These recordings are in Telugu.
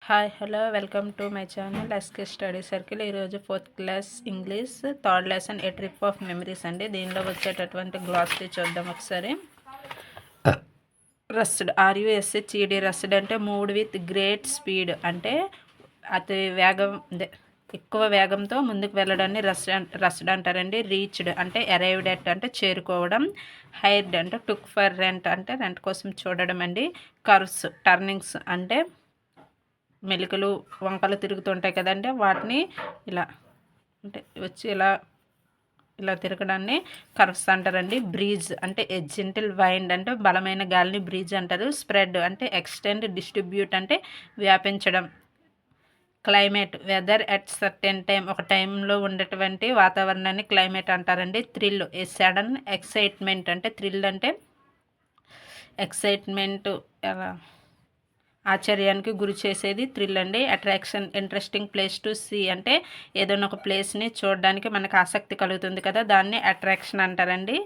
Hi hello welcome to my channel S K study circle. ఈరోజు 4th class English third lesson a trip of memories అండి. దీనిలో వచ్చేటటువంటి గ్లాసరీ చూద్దాం ఒకసారి. రస్డ్, RUSHED, రస్డ్ అంటే మూవ్ విత్ గ్రేట్ స్పీడ్, అంటే అతి వేగం, ఎక్కువ వేగంతో ముందుకు వెళ్ళడాన్ని రస్డ్ అంటారండి. రీచ్డ్ అంటే అరైవ్డ్ ఎట్ అంటే చేరుకోవడం. హైర్డ్ అంటే టుక్ ఫర్ రెంట్ అంటే రెంట్ కోసం చూడడం అండి. కర్వ్స్, టర్నింగ్స్ అంటే మెలికలు వంకలు తిరుగుతుంటాయి కదండి, వాటిని ఇలా అంటే వచ్చి ఇలా ఇలా తిరగడాన్ని కర్వ్స్ అంటారండి. బ్రీజ్ అంటే జెంటిల్ వైండ్ అంటే బలమైన గాలిని బ్రీజ్ అంటారు. స్ప్రెడ్ అంటే ఎక్స్టెండ్, డిస్ట్రిబ్యూట్ అంటే వ్యాపించడం. Climate weather at certain time, ఒక టైంలో ఉండేటువంటి వాతావరణాన్ని క్లైమేట్ అంటారండి. థ్రిల్ ఏ సడన్ ఎక్సైట్మెంట్, అంటే థ్రిల్ అంటే ఎక్సైట్మెంట్, ఆశ్చర్యానికి గురి చేసేది థ్రిల్ అండి. Attraction interesting place to see, అంటే ఏదైనా ఒక ప్లేస్ని చూడడానికి మనకు ఆసక్తి కలుగుతుంది కదా, దాన్ని అట్రాక్షన్ అంటారండి.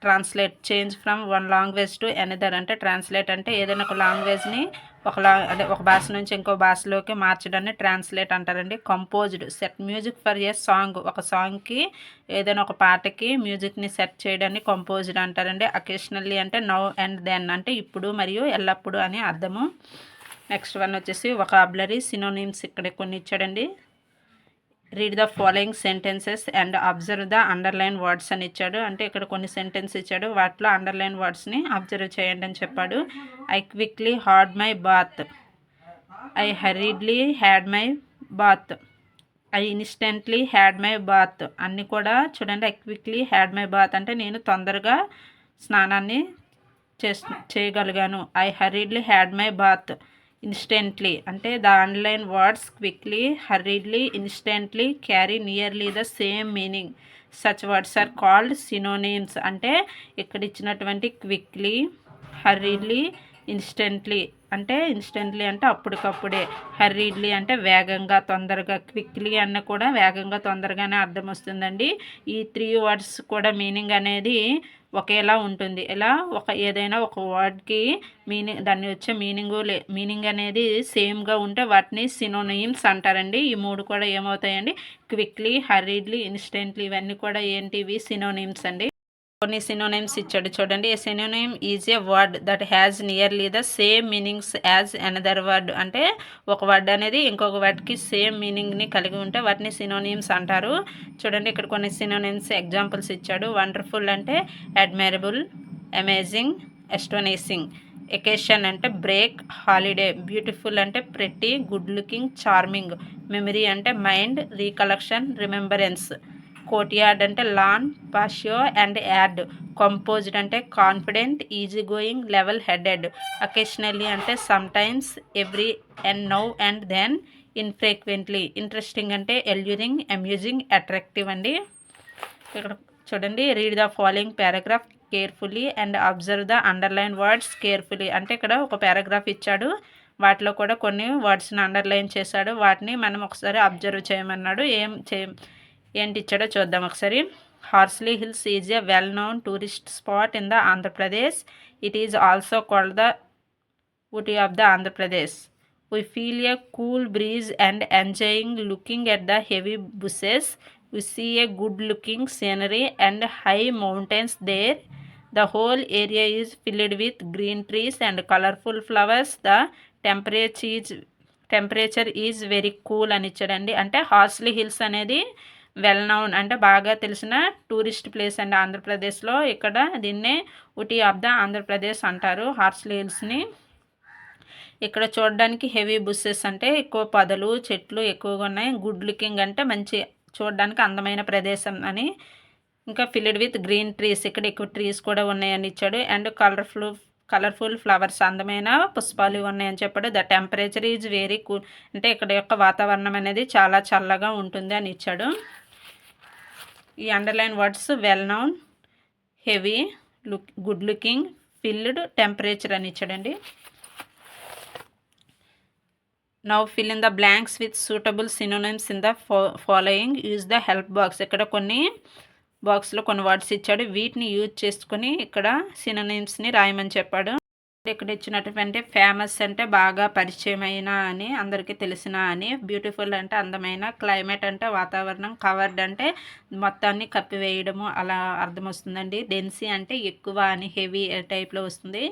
Translate change from one language to another, అంటే ట్రాన్స్లేట్ అంటే ఏదైనా ఒక లాంగ్వేజ్ని ఒక భాష నుంచి ఇంకో భాషలోకి మార్చడాన్ని ట్రాన్స్లేట్ అంటారండి. Composed set music for a song, ఒక సాంగ్కి ఏదైనా ఒక పాటకి మ్యూజిక్ని సెట్ చేయడాన్ని కంపోజ్డ్ అంటారండి. అకేషనల్లీ అంటే నౌ అండ్ దెన్, అంటే ఇప్పుడు మరియు ఎల్లప్పుడు అని అర్థము. నెక్స్ట్ వన్ వచ్చేసి వొకాబులరీ సినోనిమ్స్, ఇక్కడ కొన్ని ఇచ్చాడండి. Read the following sentences and observe the underline words అని ఇచ్చాడు. అంటే ఇక్కడ కొన్ని సెంటెన్స్ ఇచ్చాడు, వాటిలో అండర్లైన్ వర్డ్స్ని అబ్జర్వ్ చేయండి అని చెప్పాడు. I quickly had my bath, I hurriedly had my bath, I instantly had my bath. అన్నీ కూడా చూడండి. I quickly had my bath అంటే నేను తొందరగా స్నానాన్ని చేయగలిగాను. I hurriedly had my bath. Instantly అంటే the underline words quickly, hurriedly, instantly carry nearly the same meaning. Such words are called synonyms, అంటే ఇక్కడ ఇచ్చినటువంటి క్విక్లీ, హర్రీడ్లీ, ఇన్స్టెంట్లీ అంటే అప్పటికప్పుడే, హర్రీడ్లీ అంటే వేగంగా తొందరగా, క్విక్లీ అన్న కూడా వేగంగా తొందరగానే అర్థం వస్తుందండి. ఈ 3 వర్డ్స్ కూడా మీనింగ్ అనేది ఒకేలా ఉంటుంది. ఇలా ఏదైనా ఒక వర్డ్కి దాన్ని వచ్చే మీనింగ్ అనేది సేమ్గా ఉంటే వాటిని సినోనిమ్స్ అంటారండి. ఈ 3 కూడా ఏమవుతాయండి, క్విక్లీ, హర్రీడ్లీ, ఇన్స్టెంట్లీ, ఇవన్నీ కూడా ఏంటివి, సినోనిమ్స్ అండి. కొన్ని సినోనిమ్స్ ఇచ్చాడు చూడండి. A synonym is a word that has nearly the same meanings as another word, అంటే ఒక వర్డ్ అనేది ఇంకొక వర్డ్కి సేమ్ మీనింగ్ని కలిగి ఉంటే వాటిని సినోనిమ్స్ అంటారు. చూడండి ఇక్కడ కొన్ని సినోనిమ్స్ ఎగ్జాంపుల్స్ ఇచ్చాడు. వండర్ఫుల్ అంటే అడ్మైరబుల్, అమేజింగ్, అస్టోనిషింగ్. ఎకేషన్ అంటే బ్రేక్, హాలిడే. బ్యూటిఫుల్ అంటే pretty, good looking, charming. Memory అంటే మైండ్, రీకలెక్షన్, రిమెంబరెన్స్. కోర్ట్యార్డ్ అంటే lawn, patio and yard. Composed అంటే confident, easy going, level headed. Occasionally అంటే sometimes, every and now and then, infrequently. Interesting అంటే ఎల్యూరింగ్, అమ్యూజింగ్, అట్రాక్టివ్ అండి. ఇక్కడ చూడండి. Read the following paragraph carefully and observe the underline words carefully, అంటే ఇక్కడ ఒక పారాగ్రాఫ్ ఇచ్చాడు, వాటిలో కూడా కొన్ని వర్డ్స్ని అండర్లైన్ చేశాడు, వాటిని మనం ఒకసారి అబ్జర్వ్ చేయమన్నాడు. ఏంటి ఇచ్చాడో చూద్దాం ఒకసారి. Horsley Hills is a well known tourist spot in the Andhra Pradesh. It is also called the Ooty of the Andhra Pradesh. We feel a cool breeze and enjoying looking at the heavy bushes. We see a good looking scenery and high mountains there. The whole area is filled with green trees and colorful flowers. The temperature is very cool అని ఇచ్చాడండి. అంటే హార్స్లీ హిల్స్ అనేది వెల్ నౌన్ అంటే బాగా తెలిసిన టూరిస్ట్ ప్లేస్ అండి ఆంధ్రప్రదేశ్లో. ఇక్కడ దీన్నే ఊటీ ఆఫ్ ద ఆంధ్రప్రదేశ్ అంటారు, హార్స్లీ హిల్స్ని. ఇక్కడ చూడడానికి హెవీ బుషెస్ అంటే ఎక్కువ పొదలు, చెట్లు ఎక్కువగా ఉన్నాయి. గుడ్ లుకింగ్ అంటే మంచి చూడడానికి అందమైన ప్రదేశం అని. ఇంకా ఫిల్డ్ విత్ గ్రీన్ ట్రీస్, ఇక్కడ ఎక్కువ ట్రీస్ కూడా ఉన్నాయని ఇచ్చాడు. అండ్ కలర్ఫుల్ ఫ్లవర్స్, అందమైన పుష్పాలు ఉన్నాయని చెప్పాడు. The temperature is very cool, అంటే ఇక్కడ యొక్క వాతావరణం అనేది చాలా చల్లగా ఉంటుంది అని ఇచ్చాడు. ఈ underline words well known, heavy, good looking, filled, temperature అని ఇచ్చాడండి. Now fill in the blanks with suitable synonyms in the following. Use the help box, ఇక్కడ కొన్ని బాక్స్లో కొన్ని వర్డ్స్ ఇచ్చాడు, వీటిని యూజ్ చేసుకుని ఇక్కడ సినోనిమ్స్ని రాయమని చెప్పాడు. ఇక్కడ ఇచ్చినటువంటి ఫేమస్ అంటే బాగా పరిచయమైన అని, అందరికీ తెలిసిన అని, బ్యూటిఫుల్ అంటే అందమైన, క్లైమేట్ అంటే వాతావరణం, కవర్డ్ అంటే మొత్తాన్ని కప్పివేయడము అలా అర్థం వస్తుందండి. డెన్సీ అంటే ఎక్కువ అని, హెవీ టైప్లో వస్తుంది.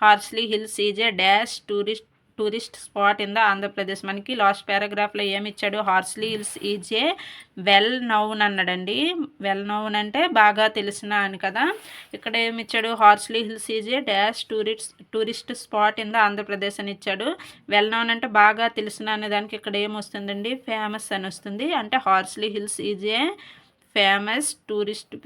Horsley Hills is a dash tourist spot in the Andhra Pradesh. మనకి లాస్ట్ పారాగ్రాఫ్లో ఏమి ఇచ్చాడు, Horsley Hills is A well noun అన్నాడండి. వెల్ నౌన్ అంటే బాగా తెలిసిన అని కదా. ఇక్కడ ఏమి ఇచ్చాడు, Horsley Hills is a dash tourist spot in the Andhra Pradesh అని ఇచ్చాడు. వెల్ నౌన్ అంటే బాగా తెలిసిన అనే దానికి ఇక్కడ ఏమొస్తుందండి, ఫేమస్ అని వస్తుంది. అంటే Horsley Hills is a famous tourist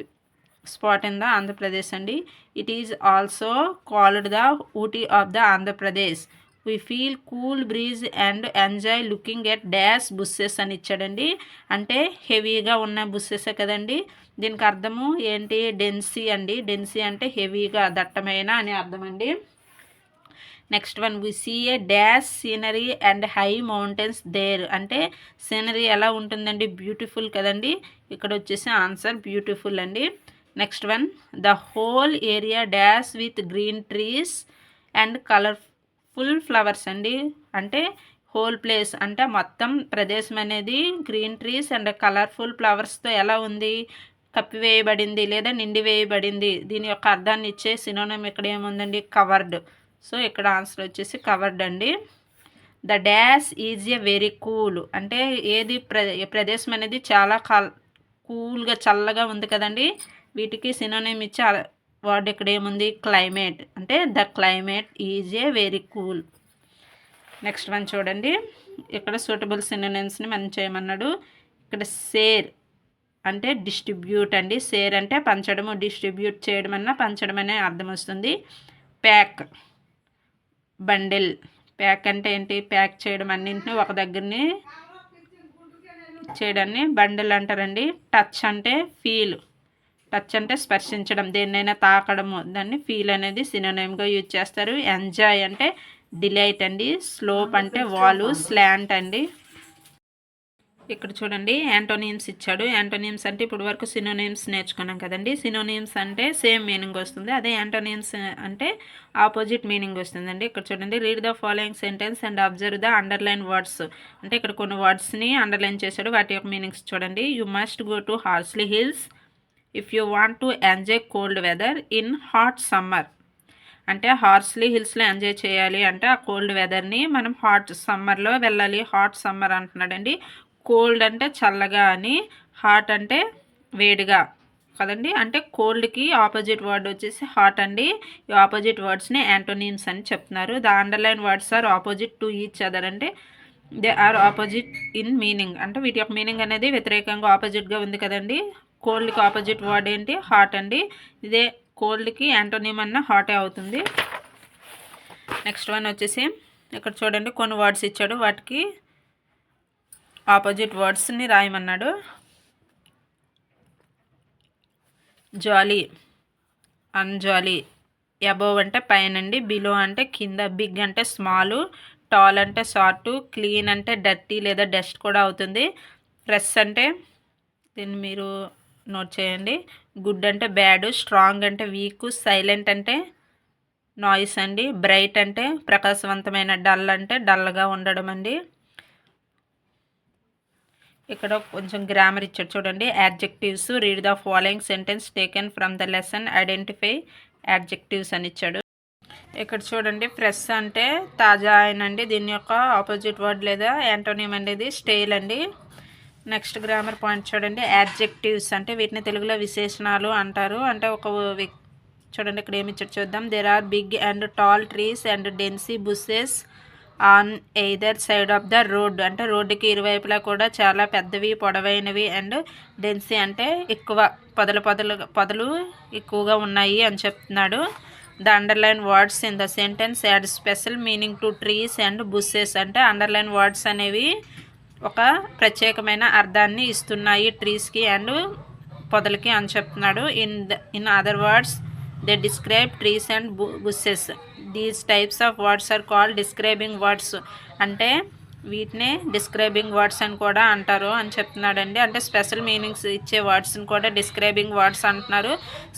spot in the Andhra Pradesh అండి. It is also called the Ooty of the Andhra Pradesh. We feel cool breeze and enjoy looking at dash bushes అని ఇచ్చాడండి. అంటే హెవీగా ఉన్న బుస్సెస్ కదండి. దీనికి అర్థము ఏంటి, డెన్సీ అండి. డెన్సీ అంటే హెవీగా, దట్టమైన అని అర్థం అండి. Next one, we see a dash scenery and high mountains there. అంటే సీనరీ ఎలా ఉంటుందండి, బ్యూటిఫుల్ కదండి. ఇక్కడ వచ్చేసి ఆన్సర్ బ్యూటిఫుల్ అండి. Next one, the whole area dash with green trees and colourful flowers అండి. అంటే హోల్ ప్లేస్ అంటే మొత్తం ప్రదేశం అనేది గ్రీన్ ట్రీస్ అండ్ కలర్ఫుల్ ఫ్లవర్స్తో ఎలా ఉంది, కప్పివేయబడింది లేదా నిండివేయబడింది. దీని యొక్క అర్థాన్ని ఇచ్చే సినోనిమ్ ఇక్కడ ఏముందండి, కవర్డ్. సో ఇక్కడ ఆన్సర్ వచ్చేసి కవర్డ్ అండి. The dash is a very cool. అంటే ఏది ప్రదేశం అనేది చాలా కూల్గా చల్లగా ఉంది కదండి. వీటికి సినోనిమ్ ఇచ్చే వర్డ్ ఇక్కడ ఏముంది, క్లైమేట్. అంటే the climate is a very cool. Next one చూడండి, ఇక్కడ సూటబుల్ సినోనిమ్స్ని మనం చేయమన్నాడు. ఇక్కడ షేర్ అంటే డిస్ట్రిబ్యూట్ అండి. షేర్ అంటే పంచడము, డిస్ట్రిబ్యూట్ చేయడం అన్న పంచడం అనే అర్థం వస్తుంది. Pack, bundle. ప్యాక్ అంటే ఏంటి, ప్యాక్ చేయడం, అన్నింటినీ ఒక దగ్గరని చేయడాన్ని బండిల్ అంటారండి. టచ్ అంటే ఫీల్. టచ్ అంటే స్పర్శించడం, దేన్నైనా తాకడము, దాన్ని ఫీల్ అనేది సినోనిమ్గా యూజ్ చేస్తారు. ఎంజాయ్ అంటే డిలైట్ అండి. స్లోప్ అంటే వాలు, స్లాంట్ అండి. ఇక్కడ చూడండి యాంటోనిమ్స్ ఇచ్చాడు. యాంటోనిమ్స్ అంటే ఇప్పుడు వరకు సినోనిమ్స్ నేర్చుకున్నాం కదండి. సినోనిమ్స్ అంటే సేమ్ మీనింగ్ వస్తుంది. అదే యాంటోనిమ్స్ అంటే ఆపోజిట్ మీనింగ్ వస్తుందండి. ఇక్కడ చూడండి, read the following sentence and observe the underline words. అంటే ఇక్కడ కొన్ని వర్డ్స్ని అండర్లైన్ చేశాడు, వాటి యొక్క మీనింగ్స్ చూడండి. You must go to Horsley Hills if you want to enjoy cold weather in hot summer. అంటే హార్స్లీ హిల్స్లో ఎంజాయ్ చేయాలి అంటే ఆ కోల్డ్ వెదర్ని మనం హాట్ సమ్మర్లో వెళ్ళాలి. హాట్ సమ్మర్ అంటున్నాడండి. కోల్డ్ అంటే చల్లగా అని, హాట్ అంటే వేడిగా కదండి. అంటే కోల్డ్కి ఆపోజిట్ వర్డ్ వచ్చేసి హాట్ అండి. ఈ ఆపోజిట్ వర్డ్స్ని యాంటోనిమ్స్ అని చెప్తున్నారు. The underline words are opposite to each other. అంటే they are opposite in meaning. అంటే వీటి యొక్క మీనింగ్ అనేది వ్యతిరేకంగా ఆపోజిట్గా ఉంది కదండి. కోల్డ్కి ఆపోజిట్ వర్డ్ ఏంటి, హాట్ అండి. ఇదే కోల్డ్కి యాంటోనిమ్ అన్న హాటే అవుతుంది. నెక్స్ట్ వన్ వచ్చేసి ఇక్కడ చూడండి, కొన్ని వర్డ్స్ ఇచ్చాడు, వాటికి ఆపోజిట్ వర్డ్స్ని రాయమన్నాడు. జాలీ, అన్జాలీ. అబోవ్ అంటే పైన అండి, బిలో అంటే కింద, బిగ్ అంటే స్మాల్, టాల్ అంటే షార్ట్, క్లీన్ అంటే డర్టీ లేదా డస్ట్ కూడా అవుతుంది. ఫ్రెష్ అంటే, దీన్ని మీరు నోట్ చేయండి, గుడ్ అంటే బ్యాడ్, స్ట్రాంగ్ అంటే వీక్, సైలెంట్ అంటే నాయిస్ అండి, బ్రైట్ అంటే ప్రకాశవంతమైన, డల్ అంటే డల్గా ఉండడం అండి. ఇక్కడ కొంచెం గ్రామర్ ఇచ్చాడు చూడండి. Adjectives, read the following sentence taken from the lesson, identify adjectives అని ఇచ్చాడు. ఇక్కడ చూడండి, ఫ్రెష్ అంటే తాజా అయినండి. దీని యొక్క ఆపోజిట్ వర్డ్ లేదా యాంటోనిమ్ అనేది స్టేల్ అండి. నెక్స్ట్ గ్రామర్ పాయింట్ చూడండి, యాడ్జెక్టివ్స్ అంటే వీటిని తెలుగులో విశేషణాలు అంటారు. అంటే ఒక చూడండి ఇక్కడ ఏమి ఇచ్చాడు చూద్దాం. There are big and tall trees and dense bushes on either side of the road. అంటే రోడ్డుకి ఇరువైపులా కూడా చాలా పెద్దవి, పొడవైనవి, అండ్ డెన్సీ అంటే ఎక్కువ, పొదలు ఎక్కువగా ఉన్నాయి అని చెప్తున్నాడు. The underline words in the sentence add special meaning to trees and bushes. అంటే అండర్లైన్ వర్డ్స్ అనేవి ఒక ప్రత్యేకమైన అర్థాన్ని ఇస్తున్నాయి ట్రీస్కి అండ్ పొదలకి అని చెప్తున్నాడు. In other words they describe trees and bushes. These types of words are called describing words. అంటే వీటినే డిస్క్రైబింగ్ వర్డ్స్ అని కూడా అంటారు అని చెప్తున్నాడండి. అంటే స్పెషల్ మీనింగ్స్ ఇచ్చే వర్డ్స్ని కూడా డిస్క్రైబింగ్ వర్డ్స్ అంటున్నారు.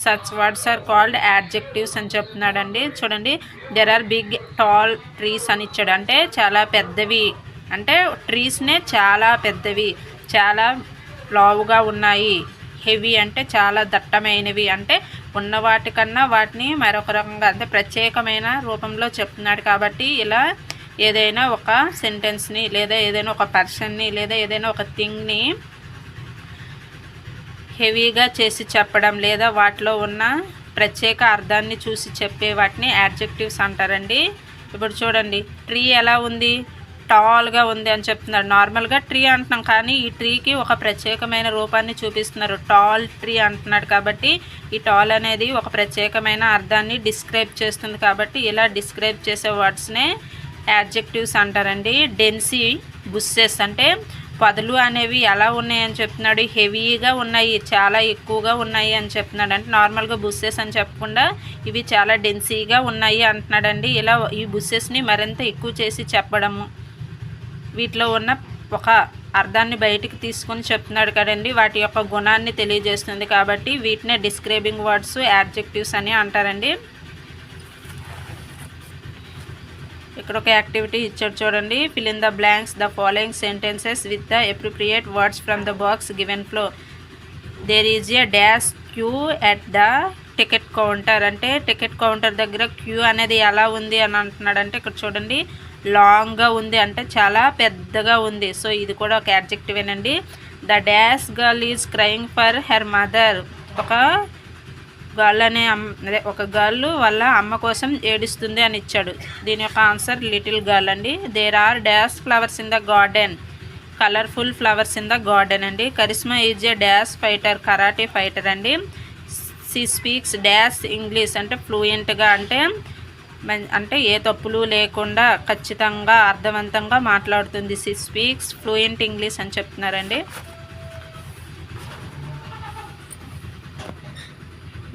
Such words are called adjectives అని చెప్తున్నాడండి. చూడండి, there are big tall trees అని ఇచ్చాడు. అంటే చాలా పెద్దవి, అంటే ట్రీస్నే చాలా పెద్దవి, చాలా లావుగా ఉన్నాయి. హెవీ అంటే చాలా దట్టమైనవి, అంటే ఉన్న వాటికన్నా వాటిని మరొక రకంగా అంటే ప్రత్యేకమైన రూపంలో చెప్తున్నాడు. కాబట్టి ఇలా ఏదైనా ఒక సెంటెన్స్ని లేదా ఏదైనా ఒక పర్సన్ని లేదా ఏదైనా ఒక థింగ్ని హెవీగా చేసి చెప్పడం లేదా వాటిలో ఉన్న ప్రత్యేక అర్థాన్ని చూసి చెప్పే వాటిని యాడ్జెక్టివ్స్ అంటారండి. ఇప్పుడు చూడండి, ట్రీ ఎలా ఉంది, టాల్గా ఉంది అని చెప్తున్నారు. నార్మల్గా ట్రీ అంటున్నాం, కానీ ఈ ట్రీకి ఒక ప్రత్యేకమైన రూపాన్ని చూపిస్తున్నారు. టాల్ ట్రీ అంటున్నాడు కాబట్టి ఈ టాల్ అనేది ఒక ప్రత్యేకమైన అర్థాన్ని డిస్క్రైబ్ చేస్తుంది. కాబట్టి ఇలా డిస్క్రైబ్ చేసే వర్డ్స్నే యాడ్జెక్టివ్స్ అంటారండి. డెన్సీ బుస్సెస్ అంటే పొదలు అనేవి ఎలా ఉన్నాయని చెప్తున్నాడు. హెవీగా ఉన్నాయి, చాలా ఎక్కువగా ఉన్నాయి అని చెప్తున్నాడు. అంటే నార్మల్గా బుస్సెస్ అని చెప్పకుండా ఇవి చాలా డెన్సీగా ఉన్నాయి అంటున్నాడండి. ఇలా ఈ బుస్సెస్ని మరింత ఎక్కువ చేసి చెప్పడము, వీటిలో ఉన్న ఒక అర్థాన్ని బయటికి తీసుకొని చెప్తున్నాడు కదండి, వాటి యొక్క గుణాన్ని తెలియజేస్తుంది. కాబట్టి వీటినే డిస్క్రైబింగ్ వర్డ్స్ యాడ్జెక్టివ్స్ అని అంటారండి. ఇక్కడ ఒక యాక్టివిటీ ఇచ్చాడు చూడండి. Fill in the blanks the following sentences with the appropriate words from the box given below. There is a dash queue at the ticket counter. అంటే టికెట్ కౌంటర్ దగ్గర క్యూ అనేది ఎలా ఉంది అని అంటున్నాడు. అంటే ఇక్కడ చూడండి, లాంగ్గా ఉంది, అంటే చాలా పెద్దగా ఉంది. సో ఇది కూడా ఒక యాడ్జెక్టివేనండి. The dash girl is crying for her mother. ఒక గర్ల్ అనే ఒక గర్ల్ వాళ్ళ అమ్మ కోసం ఏడుస్తుంది అని ఇచ్చాడు. దీని యొక్క ఆన్సర్ లిటిల్ గర్ల్ అండి. There are dash flowers in the garden. Colourful flowers in the garden అండి. Karishma is a dash fighter, karate fighter అండి. షీ స్పీక్స్ డాష్ ఇంగ్లీష్, అంటే ఫ్లూయెంట్గా, అంటే ఏ తప్పులు లేకుండా ఖచ్చితంగా అర్థవంతంగా మాట్లాడుతుంది. షీ స్పీక్స్ ఫ్లూయెంట్ ఇంగ్లీష్ అని చెప్తున్నారండి.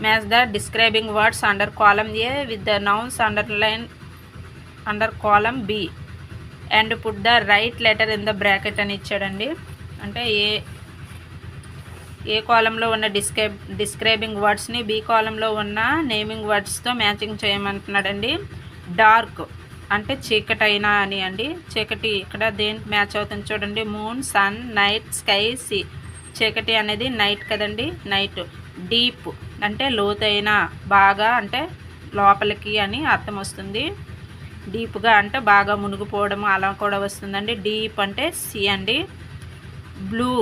Match the describing words under column A with the nouns underline under column B and put the right letter in the bracket అని ఇచ్చాడండి. అంటే ఏ కాలంలో ఉన్న డిస్క్రైబింగ్ వర్డ్స్ని బి కాలంలో ఉన్న నేమింగ్ వర్డ్స్తో మ్యాచింగ్ చేయమంటున్నాడండి. డార్క్ అంటే చీకటైనా అని అండి. చీకటి ఇక్కడ దేనికి మ్యాచ్ అవుతుంది చూడండి. Moon, sun, night, sky, sea. చీకటి అనేది నైట్ కదండి, నైట్. డీప్ అంటే లోతైన, బాగా అంటే లోపలికి అని అర్థం వస్తుంది. డీప్గా అంటే బాగా మునిగిపోవడం అలా కూడా వస్తుందండి. డీప్ అంటే సీ అండి. బ్లూ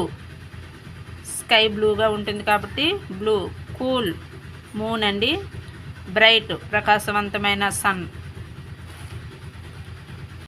స్కై బ్లూగా ఉంటుంది కాబట్టి బ్లూ. కూల్ మూన్ అండి. బ్రైట్ ప్రకాశవంతమైన సన్.